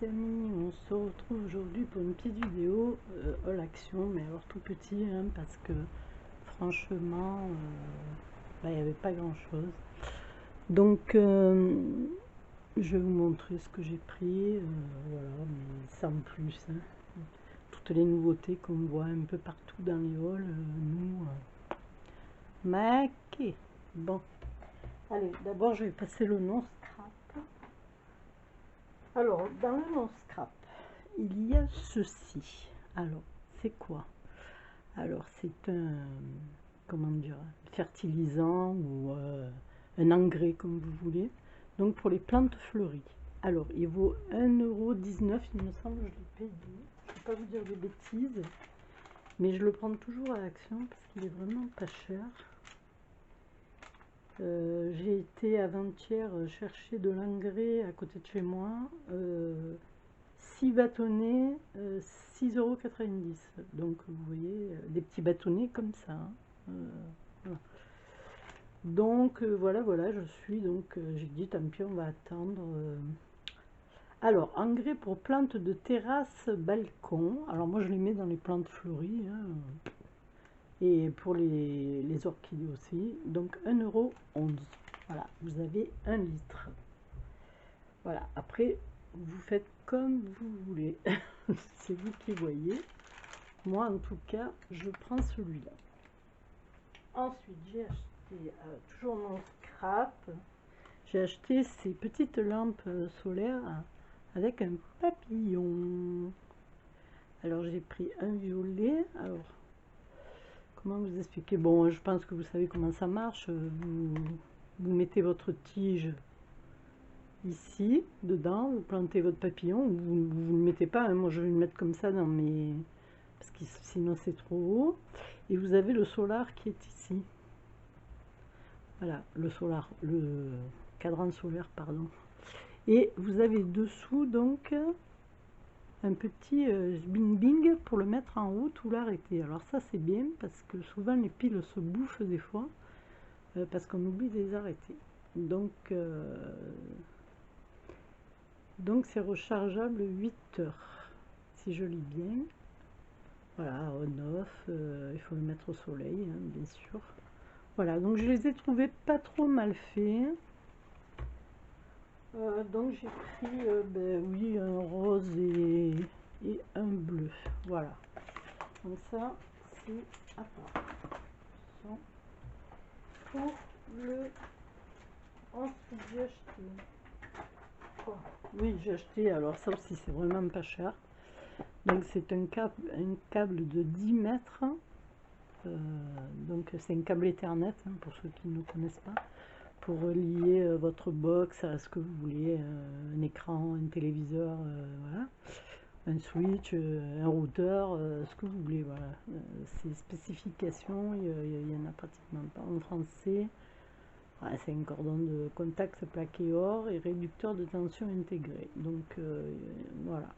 les amis, on se retrouve aujourd'hui pour une petite vidéo all action, mais alors tout petit, hein, parce que franchement, il n'y avait pas grand chose. Donc, je vais vous montrer ce que j'ai pris, voilà, mais sans plus. Hein. Toutes les nouveautés qu'on voit un peu partout dans les halls, nous, maqués. Bon, allez, d'abord je vais passer le non scrap. Alors, dans le non scrap, il y a ceci. Alors, c'est quoi? Alors, c'est un, comment dire, fertilisant ou un engrais, comme vous voulez. Donc, pour les plantes fleuries. Alors, il vaut 1,19 €, il me semble, je l'ai payé. Je ne vais pas vous dire de bêtises, mais je le prends toujours à Action parce qu'il est vraiment pas cher. J'ai été avant-hier chercher de l'engrais à côté de chez moi. 6 bâtonnets, 6,90 €. Donc vous voyez, des petits bâtonnets comme ça. Hein. Voilà. Donc voilà, je suis donc, j'ai dit tant pis, on va attendre. Alors, engrais pour plantes de terrasse, balcon. Alors moi je les mets dans les plantes fleuries. Hein. Et pour les orchidées aussi. Donc 1,11 €. Voilà, vous avez 1 litre. Voilà, après vous faites comme vous voulez. C'est vous qui voyez. Moi en tout cas, je prends celui-là. Ensuite, j'ai acheté, toujours mon scrap, j'ai acheté ces petites lampes solaires avec un papillon. Alors j'ai pris un violet. Alors, comment vous expliquer? Bon, je pense que vous savez comment ça marche. Vous mettez votre tige ici, dedans, vous plantez votre papillon, vous ne le mettez pas, hein. Moi je vais le mettre comme ça dans mes... parce que sinon c'est trop haut. Et vous avez le solar qui est ici. Voilà, le solar, le cadran solaire, pardon. Et vous avez dessous donc un petit bing bing pour le mettre en route ou l'arrêter. Alors ça c'est bien parce que souvent les piles se bouffent des fois parce qu'on oublie de les arrêter. Donc c'est rechargeable 8 heures, si je lis bien. Voilà, on-off, il faut le mettre au soleil, hein, bien sûr. Voilà, donc je les ai trouvés pas trop mal faits. Donc j'ai pris, ben oui, un rose et un bleu. Voilà. Donc ça, c'est à part. Pour le... Ensuite, j'ai acheté... Quoi? Oui, j'ai acheté, alors ça aussi, c'est vraiment pas cher. Donc c'est un câble de 10 mètres. Donc c'est un câble Ethernet, hein, pour ceux qui ne connaissent pas, pour relier votre box à ce que vous voulez, un écran, un téléviseur, voilà, un switch, un routeur, ce que vous voulez, voilà. Ces spécifications, il n'y en a pratiquement pas en français. Voilà, c'est un cordon de contact plaqué or et réducteur de tension intégré. Donc voilà.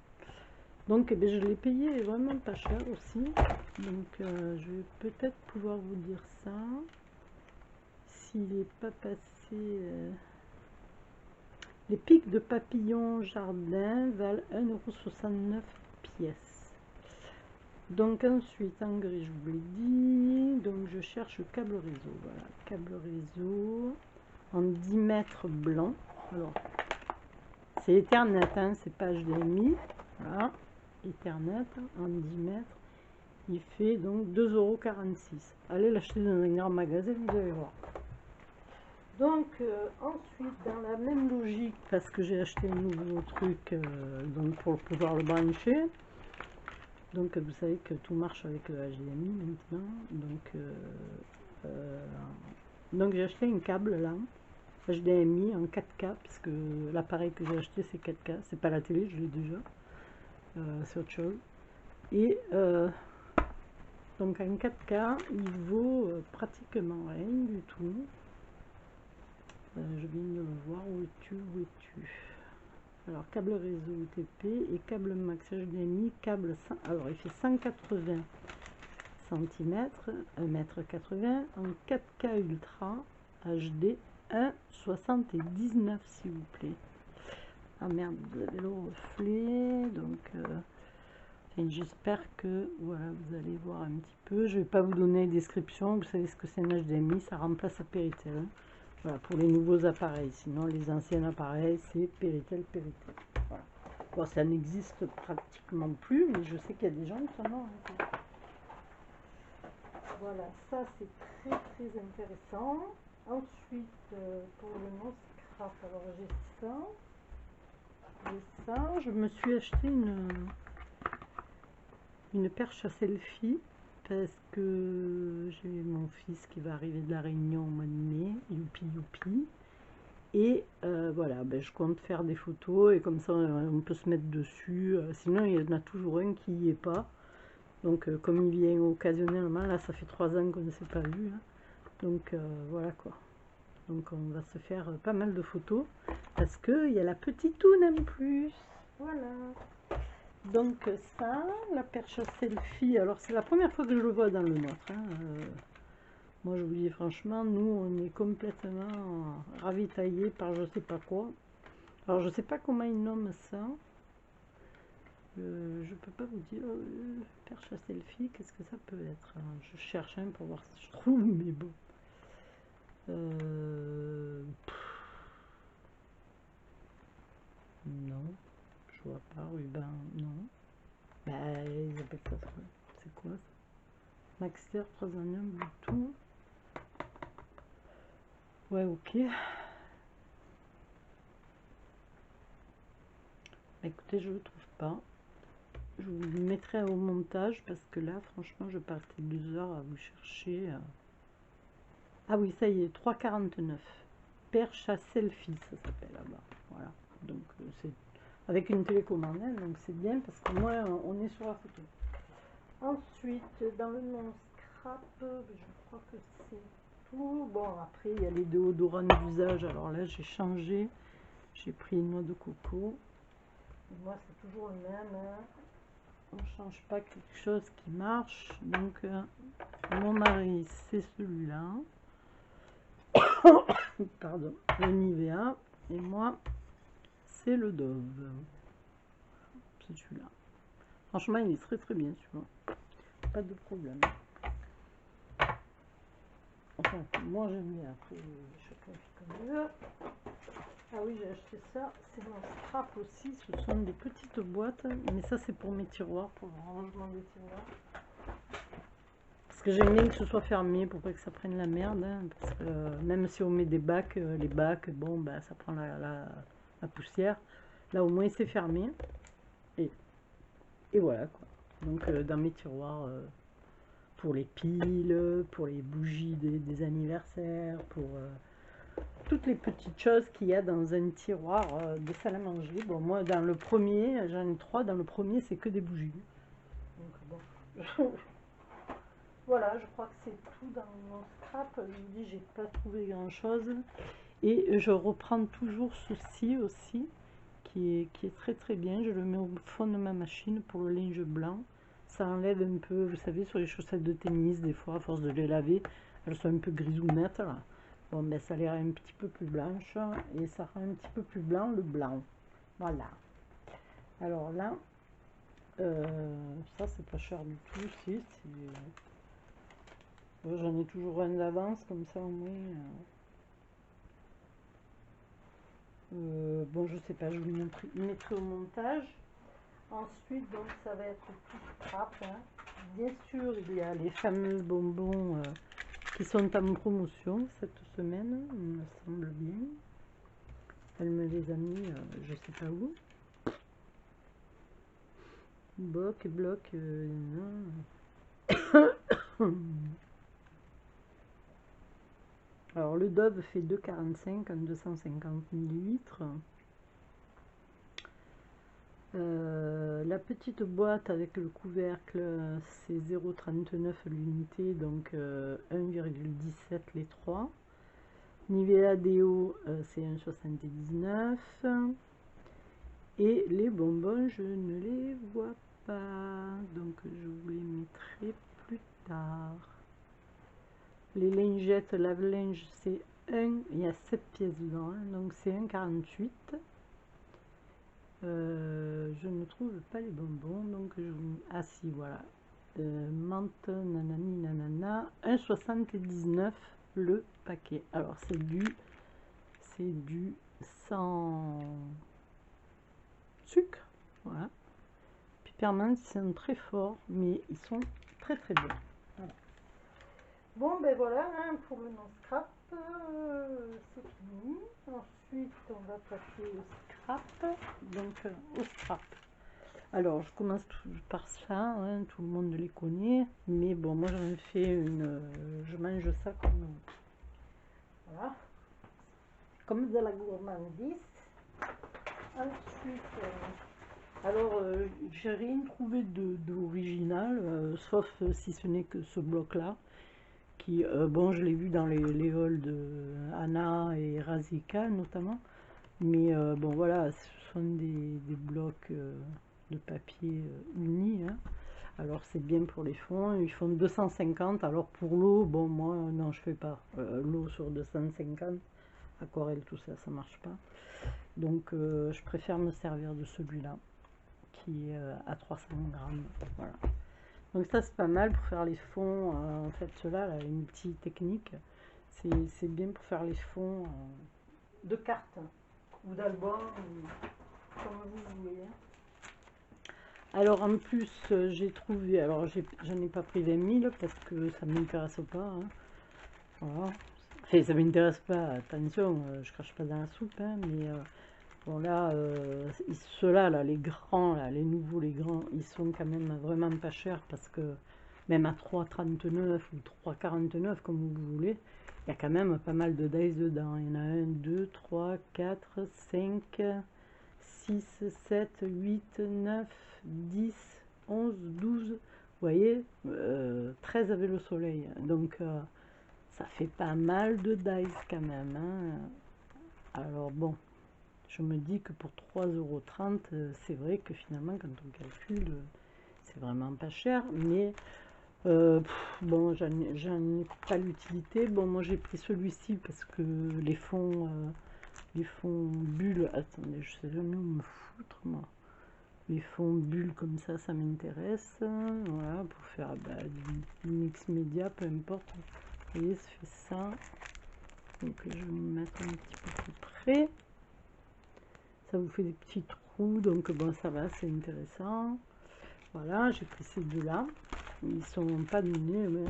Donc je l'ai payé vraiment pas cher aussi. Donc je vais peut-être pouvoir vous dire ça. S'il n'est pas passé... Les pics de papillon jardin valent 1,69 € pièce. Donc ensuite, en gris, je vous l'ai dit. Donc je cherche câble réseau. Voilà, câble réseau en 10 mètres blanc. Alors, c'est Ethernet, hein, c'est pas HDMI. Voilà. Ethernet en 10 mètres, il fait donc 2,46 €. Allez l'acheter dans un grand magasin, vous allez voir. Donc ensuite, dans la même logique, parce que j'ai acheté un nouveau truc donc pour pouvoir le brancher, donc vous savez que tout marche avec le HDMI maintenant, donc j'ai acheté un câble là, HDMI en 4K, parce que l'appareil que j'ai acheté c'est 4K, c'est pas la télé, je l'ai déjà. C'est autre chose. Et donc en 4K, il vaut pratiquement rien du tout. Je viens de le voir. Où es-tu? Alors, câble réseau UTP et câble max HDMI, câble 100, alors il fait 180 cm, 1,80 m en 4K Ultra HD 1,79 s'il vous plaît. Ah merde, vous avez le reflet, donc j'espère que voilà, vous allez voir un petit peu. Je vais pas vous donner une description, vous savez ce que c'est un HDMI, ça remplace la Péritel. Hein. Voilà, pour les nouveaux appareils, sinon les anciens appareils c'est Péritel. Voilà. Bon, ça n'existe pratiquement plus, mais je sais qu'il y a des gens qui en ont. Hein. Voilà, ça c'est très très intéressant. Ensuite, pour le non-scrap, alors j'ai ça, je me suis acheté une perche à selfie parce que j'ai mon fils qui va arriver de la Réunion au mois de mai, youpi. Et voilà, ben, je compte faire des photos et comme ça on peut se mettre dessus. Sinon il y en a toujours un qui n'y est pas. Donc comme il vient occasionnellement, là ça fait 3 ans qu'on ne s'est pas vu. Hein. Donc voilà quoi. Donc on va se faire pas mal de photos parce qu'il y a la petite toune en plus. Voilà. Donc ça, la perche à selfie, alors c'est la première fois que je le vois dans le nôtre. Hein. Moi je vous dis franchement, nous on est complètement ravitaillés par je sais pas quoi. Alors je sais pas comment ils nomment ça. Je peux pas vous dire, perche à selfie, qu'est-ce que ça peut être? Alors, je cherche un pour voir si je trouve, mais bon. Non, je vois pas, ruban, non. Bah, ils appellent ça, c'est quoi ça? Maxter 3 en 1, Bluetooth. Ouais, ok. Bah, écoutez, je le trouve pas. Je vous le mettrai au montage parce que là, franchement, je passais 2 heures à vous chercher. Ah oui, ça y est, 3,49. Perche à selfie, ça s'appelle là-bas. Voilà. Donc, c'est avec une télécommande, hein, donc c'est bien parce que moi, on est sur la photo. Ensuite, dans le non-scrap, je crois que c'est tout. Bon, après, il y a les déodorants d'usage. Alors là, j'ai changé. J'ai pris une noix de coco. Moi, c'est toujours le même. Hein. On ne change pas quelque chose qui marche. Donc, mon mari, c'est celui-là. Pardon, le Nivea. Et moi, c'est le Dove. C'est celui-là. Franchement, il est très très bien celui-là. Pas de problème. Enfin, moi j'aime bien. Après, chacun fait comme il veut. Ah oui, j'ai acheté ça. C'est mon scrap aussi. Ce sont des petites boîtes. Mais ça, c'est pour mes tiroirs, pour le rangement des tiroirs. Parce que j'aime bien que ce soit fermé pour pas que ça prenne la merde. Hein, parce que même si on met des bacs, les bacs, bon, bah, ça prend la poussière. Là, au moins, c'est fermé. Et voilà quoi. Donc, dans mes tiroirs, pour les piles, pour les bougies des anniversaires, pour toutes les petites choses qu'il y a dans un tiroir de salle à manger. Bon, moi, dans le premier, j'en ai 3. Dans le premier, c'est que des bougies. Donc, bon. Voilà, je crois que c'est tout dans mon scrap. Je vous dis, j'ai pas trouvé grand chose. Et je reprends toujours ceci aussi, qui est très très bien. Je le mets au fond de ma machine pour le linge blanc. Ça enlève un peu, vous savez, sur les chaussettes de tennis, des fois, à force de les laver, elles sont un peu grisounettes là. Bon, ben ça les rend un petit peu plus blanches et ça rend un petit peu plus blanc le blanc. Voilà. Alors là, ça c'est pas cher du tout, si, j'en ai toujours un d'avance, comme ça au moins. Bon, je sais pas, je vous mettrai au montage. Ensuite, donc, ça va être tout scrap. Hein. Bien sûr, il y a les fameux bonbons qui sont en promotion cette semaine, il me semble bien. Elle me les a mis, je sais pas où. Bloc, Alors, le Dove fait 2,45 en 250 ml. La petite boîte avec le couvercle, c'est 0,39 l'unité, donc 1,17 les 3. Nivea Deo, c'est 1,79. Et les bonbons, je ne les vois pas, donc je vous les mettrai plus tard. Les lingettes lave-linge, c'est 1, il y a 7 pièces dedans, hein, donc c'est 1,48. Je ne trouve pas les bonbons, donc je vous... Ah si, voilà. Menthe, nanani, nanana, 1,79 le paquet. Alors c'est du sans sucre, voilà. Peppermint, ils sont très forts, mais ils sont très très bons. Voilà. Bon, ben voilà, hein, pour le non-scrap, c'est fini. Ensuite, on va passer au scrap. Donc, au scrap. Alors, je commence par ça, hein, tout le monde les connaît. Mais bon, moi, j'en fais une... je mange ça comme... Voilà. Comme de la gourmandise. Ensuite... alors, j'ai rien trouvé d'original, sauf si ce n'est que ce bloc-là, qui, bon, je l'ai vu dans les hauls de Anna et Razika notamment, mais bon, voilà, ce sont des blocs de papier unis, hein. Alors, c'est bien pour les fonds, ils font 250, alors pour l'eau, bon, moi, non, je fais pas l'eau sur 250, aquarelle, tout ça, ça marche pas, donc je préfère me servir de celui-là, qui est à 300 grammes, voilà. Donc ça c'est pas mal pour faire les fonds, en fait cela là, une petite technique, c'est bien pour faire les fonds de cartes ou d'albums, comme vous voulez. Alors en plus j'ai trouvé, alors j'en ai pas pris 20 000 parce que ça m'intéresse pas, hein. Voilà. Enfin, ça m'intéresse pas, attention, je crache pas dans la soupe, hein, mais bon là, ceux-là, là, les grands, là, les nouveaux, les grands, ils sont quand même vraiment pas chers parce que même à 3,39 ou 3,49 comme vous voulez, il y a quand même pas mal de dice dedans. Il y en a 1, 2, 3, 4, 5, 6, 7, 8, 9, 10, 11, 12. Vous voyez, 13 avec le soleil. Donc, ça fait pas mal de dice quand même, hein. Alors bon, je me dis que pour 3,30 €, c'est vrai que finalement, quand on calcule, c'est vraiment pas cher. Mais bon, j'en ai pas l'utilité. Bon, moi j'ai pris celui-ci parce que les fonds bulles. Attendez, je sais jamais où me foutre, moi. Les fonds bulles comme ça m'intéresse. Voilà, pour faire bah, du mix média, peu importe. Vous voyez, ça fait ça. Donc je vais me mettre un petit peu plus près. Ça vous fait des petits trous, donc bon, ça va, c'est intéressant. Voilà, j'ai pris ces deux-là. Ils sont pas donnés, mais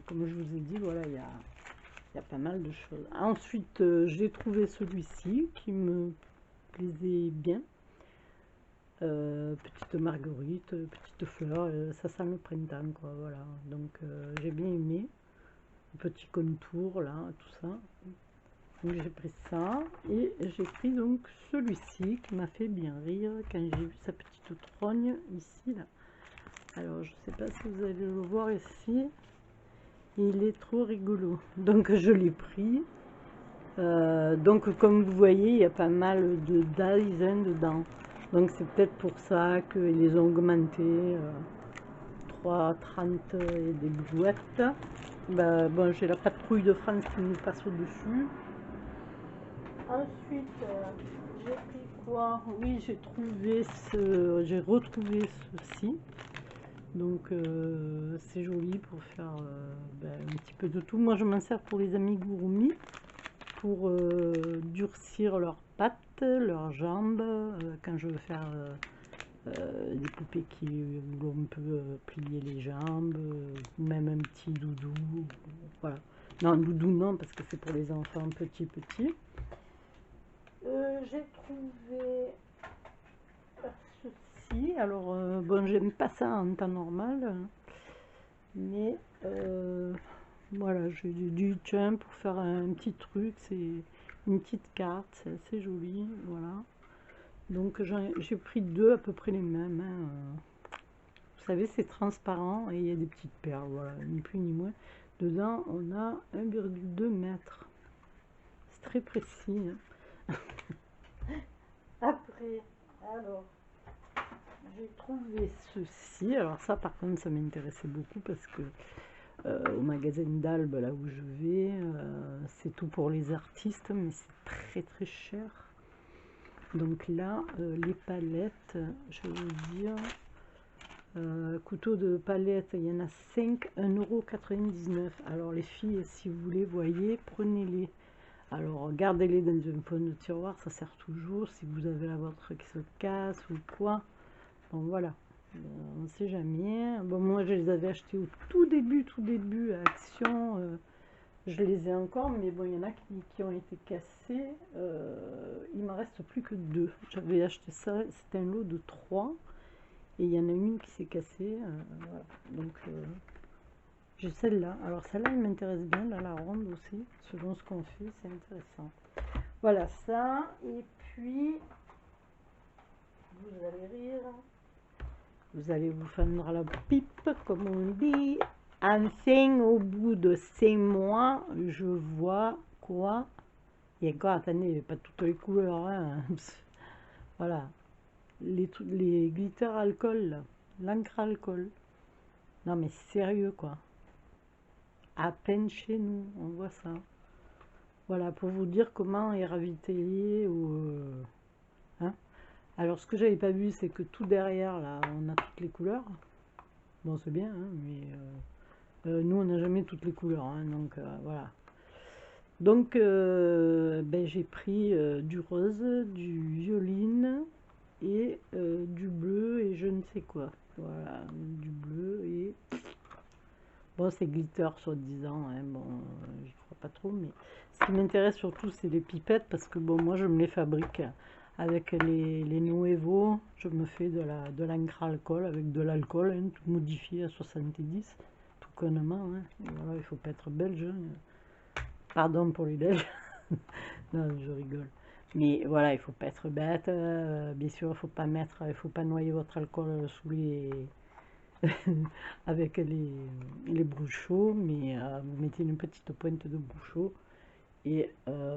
comme je vous ai dit, voilà, il y a pas mal de choses. Ensuite, j'ai trouvé celui-ci qui me plaisait bien. Petite marguerite, petite fleur, ça sent le printemps, quoi, voilà. Donc, j'ai bien aimé. Petit contour, là, tout ça. Donc j'ai pris ça et j'ai pris donc celui-ci qui m'a fait bien rire quand j'ai vu sa petite trogne ici là. Alors je sais pas si vous allez le voir ici, il est trop rigolo, donc je l'ai pris. Donc comme vous voyez, il y a pas mal de dizaines dedans, donc c'est peut-être pour ça qu'ils les ont augmentés, 3,30 et des blouettes. Bah, bon, j'ai la patrouille de France qui nous passe au dessus. Ensuite, j'ai pris quoi? Oui, j'ai retrouvé ceci. Donc, c'est joli pour faire ben, un petit peu de tout. Moi, je m'en sers pour les amigurumi, pour durcir leurs pattes, leurs jambes, quand je veux faire des poupées où l'on peut plier les jambes, ou même un petit doudou. Voilà. Non, doudou non, parce que c'est pour les enfants petits. J'ai trouvé ceci. Alors, bon, j'aime pas ça en temps normal, mais voilà, j'ai du tien pour faire un petit truc. C'est une petite carte, c'est assez joli. Voilà. Donc, j'ai pris deux à peu près les mêmes, hein. Vous savez, c'est transparent et il y a des petites perles, voilà, ni plus ni moins. Dedans, on a 1,2 mètres. C'est très précis, hein. Après, alors, j'ai trouvé ceci. Alors ça, par contre, ça m'intéressait beaucoup parce que au magasin d'Albe, là où je vais, c'est tout pour les artistes, mais c'est très très cher. Donc là, les palettes, je vais vous dire, couteau de palette, il y en a 5, 1,99 €. Alors les filles, si vous les voyez, prenez-les. Alors gardez-les dans un fond de tiroir, ça sert toujours si vous avez la vôtre qui se casse ou quoi. Bon voilà, on ne sait jamais. Bon, moi je les avais achetés au tout début à Action. Je les ai encore, mais bon, il y en a qui ont été cassés. Il me reste plus que 2. J'avais acheté ça, c'était un lot de 3. Et il y en a une qui s'est cassée. Voilà. Donc, j'ai celle-là. Alors, celle-là, elle m'intéresse bien. Là, la ronde aussi. Selon ce qu'on fait, c'est intéressant. Voilà, ça. Et puis, vous allez rire. Vous allez vous fendre la pipe, comme on dit. Enfin, au bout de 5 mois, je vois quoi? Et encore, attendez, pas toutes les couleurs, hein. Voilà. Les glitters alcool, l'encre alcool. Non mais sérieux quoi. À peine chez nous, on voit ça. Voilà, pour vous dire comment est ravitaillé ou... hein. Alors ce que j'avais pas vu, c'est que tout derrière, là, on a toutes les couleurs. Bon, c'est bien, hein, mais nous, on n'a jamais toutes les couleurs, hein, donc voilà. Donc, ben, j'ai pris du rose, du violine et du bleu et je ne sais quoi. Voilà, du bleu et... Bon, c'est glitter, soi-disant, hein, bon, j'y crois pas trop, mais ce qui m'intéresse surtout, c'est les pipettes, parce que bon, moi, je me les fabrique avec les Nuevo. Je me fais de l'encre alcool, avec de l'alcool, hein, tout modifié à 70, tout connement, hein. Voilà, il faut pas être belge, hein. Pardon pour les Belges. Non, je rigole. Mais voilà, il faut pas être bête. Bien sûr, il faut pas noyer votre alcool sous les avec les bouchons, mais vous mettez une petite pointe de bouchon et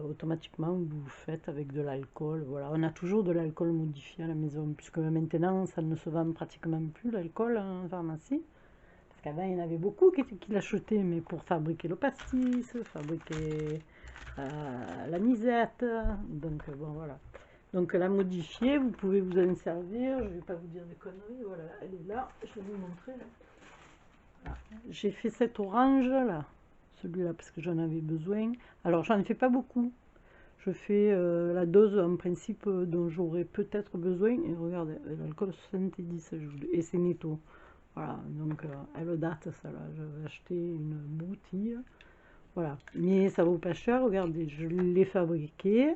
automatiquement vous faites avec de l'alcool. Voilà, on a toujours de l'alcool modifié à la maison, puisque maintenant ça ne se vend pratiquement plus l'alcool en pharmacie. Qu'avant, il y en avait beaucoup qui l'achetaient, mais pour fabriquer le pastis, fabriquer l'anisette. Donc, bon, voilà. Donc, la modifier, vous pouvez vous en servir. Je ne vais pas vous dire des conneries. Voilà, elle est là. Je vais vous montrer. Voilà. J'ai fait cet orange, là. Celui-là, parce que j'en avais besoin. Alors, j'en fais pas beaucoup. Je fais la dose, en principe, dont j'aurais peut-être besoin. Et regardez, l'alcool 70, et c'est netto. Voilà, donc elle date ça là, j'avais acheté une bouteille, voilà, mais ça vaut pas cher, regardez, je l'ai fabriqué,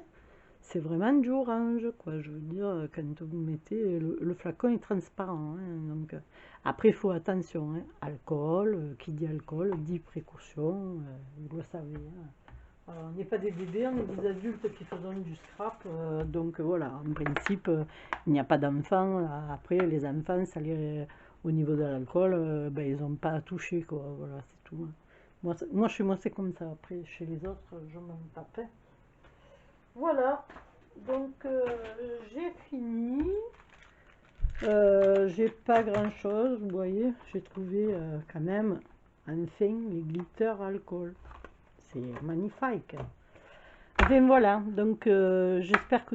c'est vraiment du orange, quoi, je veux dire, quand vous mettez, le flacon est transparent, hein, donc, après il faut attention, hein, alcool, qui dit alcool, dit précaution, vous le savez, hein. Alors, on n'est pas des bébés, on est des adultes qui faisons du scrap, donc voilà, en principe, il n'y a pas d'enfants, après les enfants, ça les... Au niveau de l'alcool, ben, ils n'ont pas à toucher, quoi. Voilà, c'est tout. Moi, chez moi, c'est comme ça. Après, chez les autres, je m'en tape. Voilà. Donc, j'ai fini. J'ai pas grand-chose, vous voyez. J'ai trouvé quand même, enfin, les glitters alcool. C'est magnifique. Enfin, voilà. Donc, j'espère que